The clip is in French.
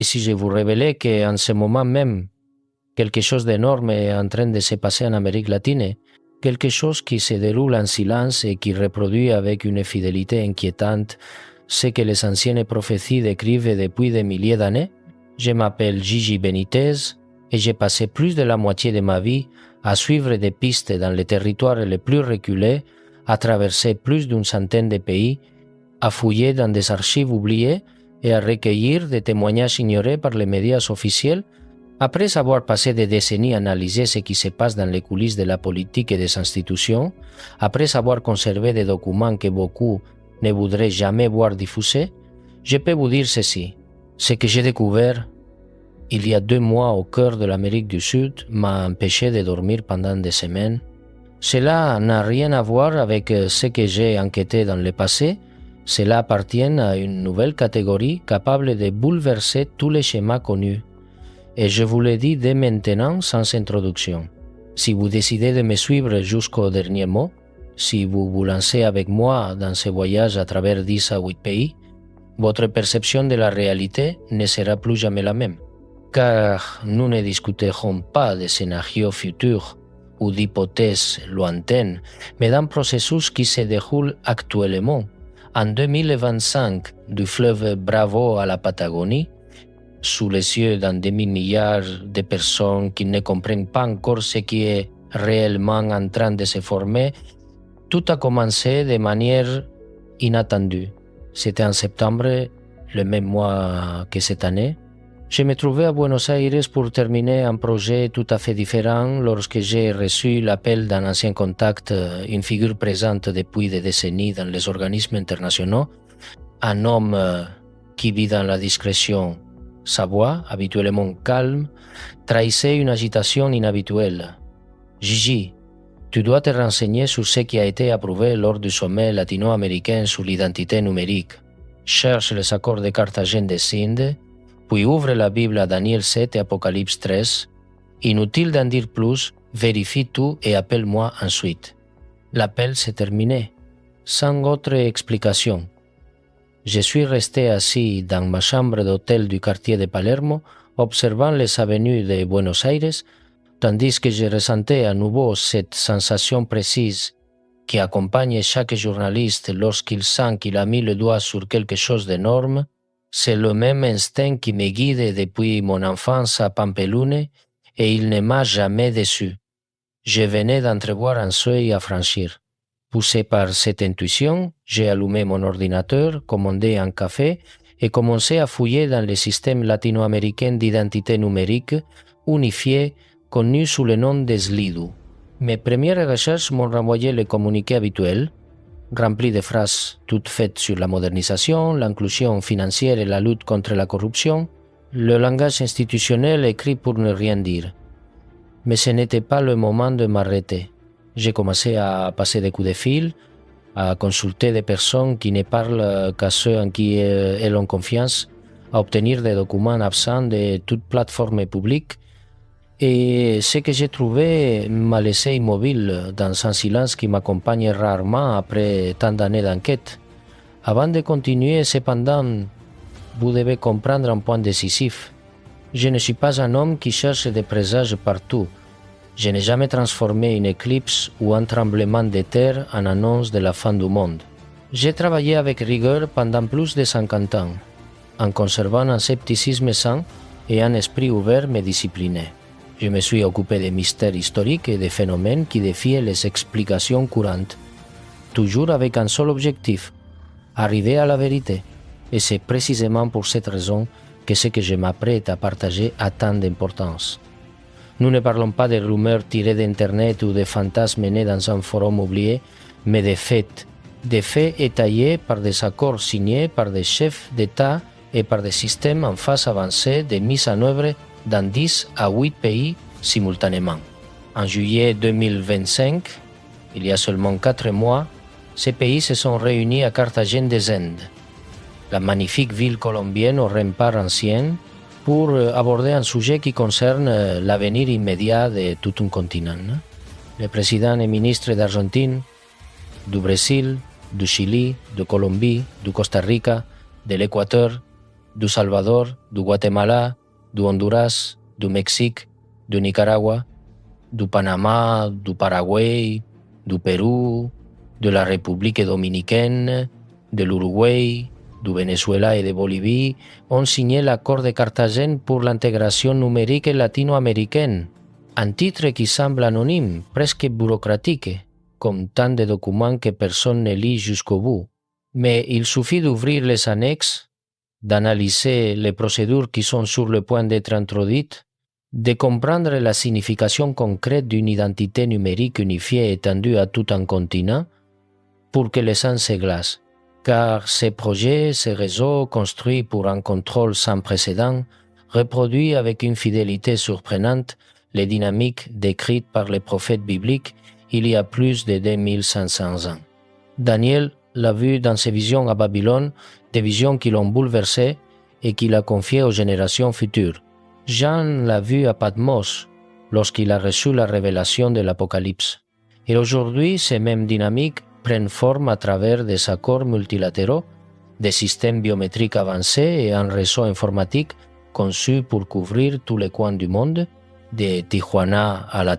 Et si je vous révélais qu'en ce moment même, quelque chose d'énorme est en train de se passer en Amérique latine, quelque chose qui se déroule en silence et qui reproduit avec une fidélité inquiétante ce que les anciennes prophéties décrivent depuis des milliers d'années? Je m'appelle Gigi Benitez et j'ai passé plus de la moitié de ma vie à suivre des pistes dans les territoires les plus reculés, à traverser plus d'une centaine de pays, à fouiller dans des archives oubliées et à recueillir des témoignages ignorés par les médias officiels. Après avoir passé des décennies à analyser ce qui se passe dans les coulisses de la politique et des institutions, après avoir conservé des documents que beaucoup ne voudraient jamais voir diffusés, je peux vous dire ceci. Ce que j'ai découvert il y a 2 mois au cœur de l'Amérique du Sud m'a empêché de dormir pendant des semaines. Cela n'a rien à voir avec ce que j'ai enquêté dans le passé. Cela appartient à une nouvelle catégorie capable de bouleverser tous les schémas connus. Et je vous le dis dès maintenant sans introduction. Si vous décidez de me suivre jusqu'au dernier mot, si vous vous lancez avec moi dans ce voyage à travers 10 à 8 pays, votre perception de la réalité ne sera plus jamais la même. Car nous ne discuterons pas de scénarios futurs ou d'hypothèses lointaines, mais d'un processus qui se déroule actuellement. En 2025, du fleuve Bravo à la Patagonie, sous les yeux d'un demi-milliard de personnes qui ne comprennent pas encore ce qui est réellement en train de se former, tout a commencé de manière inattendue. C'était en septembre, le même mois que cette année. Je me trouvais à Buenos Aires pour terminer un projet tout à fait différent lorsque j'ai reçu l'appel d'un ancien contact, une figure présente depuis des décennies dans les organismes internationaux, un homme qui vit dans la discrétion. Sa voix, habituellement calme, trahissait une agitation inhabituelle. « Gigi, tu dois te renseigner sur ce qui a été approuvé lors du sommet latino-américain sur l'identité numérique. Cherche les accords de Carthagène des Indes, puis ouvre la Bible à Daniel 7 et Apocalypse 13. Inutile d'en dire plus, vérifie tout et appelle-moi ensuite. » L'appel s'est terminé, sans autre explication. Je suis resté assis dans ma chambre d'hôtel du quartier de Palermo, observant les avenues de Buenos Aires, tandis que je ressentais à nouveau cette sensation précise qui accompagne chaque journaliste lorsqu'il sent qu'il a mis le doigt sur quelque chose d'énorme. C'est le même instinct qui me guide depuis mon enfance à Pampelune et il ne m'a jamais déçu. Je venais d'entrevoir un seuil à franchir. Poussé par cette intuition, j'ai allumé mon ordinateur, commandé un café et commencé à fouiller dans le système latino-américain d'identité numérique unifié connu sous le nom de SLIDU. Mes premières recherches m'ont renvoyé le communiqué habituel, rempli de phrases toutes faites sur la modernisation, l'inclusion financière et la lutte contre la corruption, le langage institutionnel écrit pour ne rien dire. Mais ce n'était pas le moment de m'arrêter. J'ai commencé à passer des coups de fil, à consulter des personnes qui ne parlent qu'à ceux en qui elles ont confiance, à obtenir des documents absents de toute plateforme publique. Et ce que j'ai trouvé m'a laissé immobile dans un silence qui m'accompagne rarement après tant d'années d'enquête. Avant de continuer, cependant, vous devez comprendre un point décisif. Je ne suis pas un homme qui cherche des présages partout. Je n'ai jamais transformé une éclipse ou un tremblement de terre en annonce de la fin du monde. J'ai travaillé avec rigueur pendant plus de 50 ans, en conservant un scepticisme sain et un esprit ouvert mais discipliné. Je me suis occupé des mystères historiques et des phénomènes qui défiaient les explications courantes, toujours avec un seul objectif, arriver à la vérité. Et c'est précisément pour cette raison que ce que je m'apprête à partager a tant d'importance. Nous ne parlons pas de rumeurs tirées d'Internet ou de fantasmes nés dans un forum oublié, mais de faits étayés par des accords signés par des chefs d'État et par des systèmes en phase avancée de mise en œuvre dans 10 à 8 pays simultanément. En juillet 2025, il y a seulement 4 mois, ces pays se sont réunis à Carthagène des Indes, la magnifique ville colombienne aux remparts anciens, pour aborder un sujet qui concerne l'avenir immédiat de tout un continent. Le président et ministre d'Argentine, du Brésil, du Chili, de Colombie, du Costa Rica, de l'Équateur, du Salvador, du Guatemala, du Honduras, du Mexique, du Nicaragua, du Panama, du Paraguay, du Pérou, de la République dominicaine, de l'Uruguay, du Venezuela et de Bolivie ont signé l'accord de Carthagène pour l'intégration numérique latino-américaine, un titre qui semble anonyme, presque bureaucratique, comme tant de documents que personne ne lit jusqu'au bout. Mais il suffit d'ouvrir les annexes, d'analyser les procédures qui sont sur le point d'être introduites, de comprendre la signification concrète d'une identité numérique unifiée étendue à tout un continent pour que le sang se glace. Car ces projets, ces réseaux construits pour un contrôle sans précédent reproduisent avec une fidélité surprenante les dynamiques décrites par les prophètes bibliques il y a plus de 2500 ans. Daniel l'a vu dans ses visions à Babylone, des visions qui l'ont bouleversé et qu'il a confiées aux générations futures. Jean l'a vu à Patmos lorsqu'il a reçu la révélation de l'Apocalypse. Et aujourd'hui, ces mêmes dynamiques prennent forme à travers des accords multilatéraux, des systèmes biométriques avancés et un réseau informatique conçu pour couvrir tous les coins du monde, de Tijuana à la